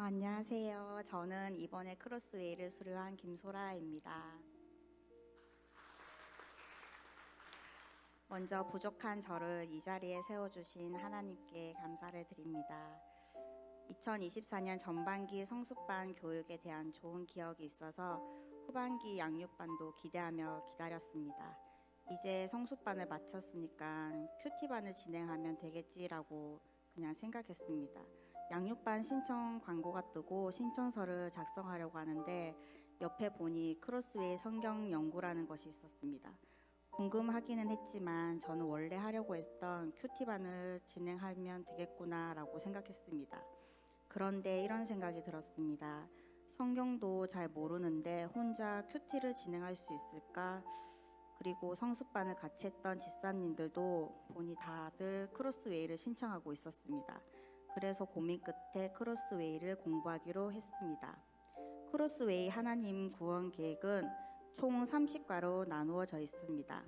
안녕하세요. 저는 이번에 크로스웨이를 수료한 김소라입니다. 먼저 부족한 저를 이 자리에 세워주신 하나님께 감사를 드립니다. 2024년 전반기 성숙반 교육에 대한 좋은 기억이 있어서 후반기 양육반도 기대하며 기다렸습니다. 이제 성숙반을 마쳤으니까 큐티반을 진행하면 되겠지라고 그냥 생각했습니다. 양육반 신청 광고가 뜨고 신청서를 작성하려고 하는데 옆에 보니 크로스웨이 성경 연구라는 것이 있었습니다. 궁금하기는 했지만 저는 원래 하려고 했던 큐티반을 진행하면 되겠구나 라고 생각했습니다. 그런데 이런 생각이 들었습니다. 성경도 잘 모르는데 혼자 큐티를 진행할 수 있을까? 그리고 성숙반을 같이 했던 집사님들도 보니 다들 크로스웨이를 신청하고 있었습니다. 그래서 고민 끝에 크로스웨이를 공부하기로 했습니다. 크로스웨이 하나님 구원 계획은 총 30과로 나누어져 있습니다.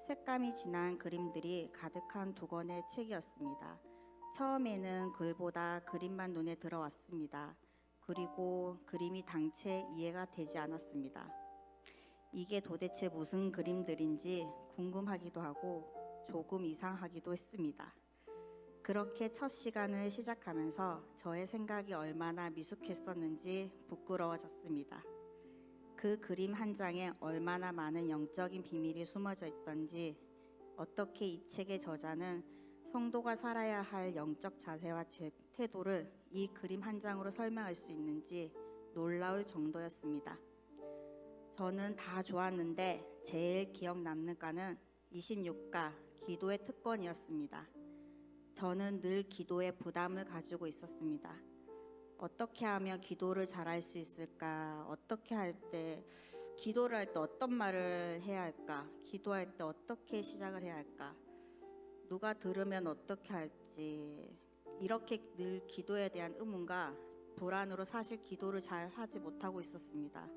색감이 진한 그림들이 가득한 두 권의 책이었습니다. 처음에는 글보다 그림만 눈에 들어왔습니다. 그리고 그림이 당최 이해가 되지 않았습니다. 이게 도대체 무슨 그림들인지 궁금하기도 하고 조금 이상하기도 했습니다. 그렇게 첫 시간을 시작하면서 저의 생각이 얼마나 미숙했었는지 부끄러워졌습니다. 그 그림 한 장에 얼마나 많은 영적인 비밀이 숨어져 있던지, 어떻게 이 책의 저자는 성도가 살아야 할 영적 자세와 태도를 이 그림 한 장으로 설명할 수 있는지 놀라울 정도였습니다. 저는 다 좋았는데 제일 기억 남는 과는 26과 기도의 특권이었습니다. 저는 늘 기도에 부담을 가지고 있었습니다. 어떻게 하면 기도를 잘할 수 있을까? 기도를 할 때 어떤 말을 해야 할까? 기도할 때 어떻게 시작을 해야 할까? 누가 들으면 어떻게 할지, 이렇게 늘 기도에 대한 의문과 불안으로 사실 기도를 잘 하지 못하고 있었습니다.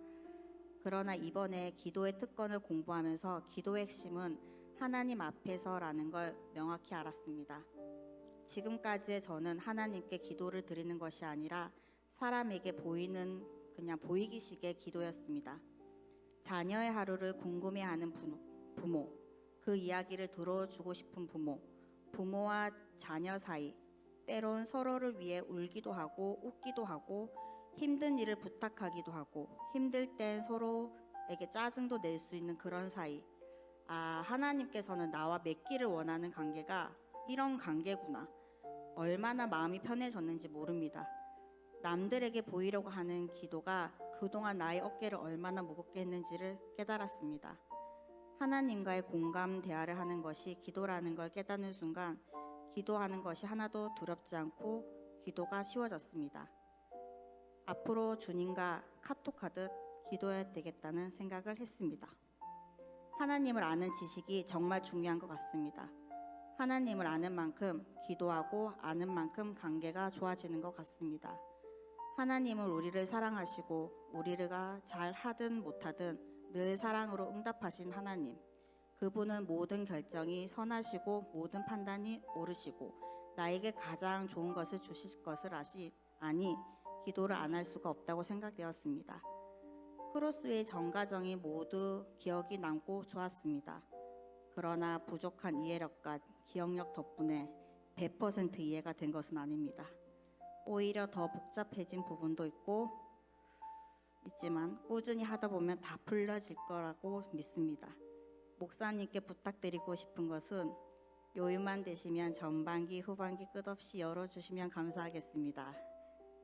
그러나 이번에 기도의 특권을 공부하면서 기도의 핵심은 하나님 앞에서라는 걸 명확히 알았습니다. 지금까지의 저는 하나님께 기도를 드리는 것이 아니라 사람에게 그냥 보이기식의 기도였습니다. 자녀의 하루를 궁금해하는 부모, 그 이야기를 들어주고 싶은 부모와 자녀 사이, 때론 서로를 위해 울기도 하고 웃기도 하고 힘든 일을 부탁하기도 하고 힘들 땐 서로에게 짜증도 낼 수 있는 그런 사이. 하나님께서는 나와 맺기를 원하는 관계가 이런 관계구나. 얼마나 마음이 편해졌는지 모릅니다. 남들에게 보이려고 하는 기도가 그동안 나의 어깨를 얼마나 무겁게 했는지를 깨달았습니다. 하나님과의 공감 대화를 하는 것이 기도라는 걸 깨닫는 순간 기도하는 것이 하나도 두렵지 않고 기도가 쉬워졌습니다. 앞으로 주님과 카톡하듯 기도해야 되겠다는 생각을 했습니다. 하나님을 아는 지식이 정말 중요한 것 같습니다. 하나님을 아는 만큼 기도하고 아는 만큼 관계가 좋아지는 것 같습니다. 하나님은 우리를 사랑하시고 우리가 잘 하든 못하든 늘 사랑으로 응답하신 하나님. 그분은 모든 결정이 선하시고 모든 판단이 옳으시고 나에게 가장 좋은 것을 주실 것을 아니 기도를 안 할 수가 없다고 생각되었습니다. 크로스웨이 전 과정이 모두 기억이 남고 좋았습니다. 그러나 부족한 이해력과 기억력 덕분에 100% 이해가 된 것은 아닙니다. 오히려 더 복잡해진 부분도 있지만 꾸준히 하다 보면 다 풀려질 거라고 믿습니다. 목사님께 부탁드리고 싶은 것은 여유만 되시면 전반기, 후반기 끝없이 열어주시면 감사하겠습니다.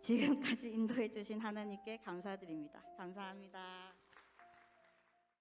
지금까지 인도해 주신 하나님께 감사드립니다. 감사합니다.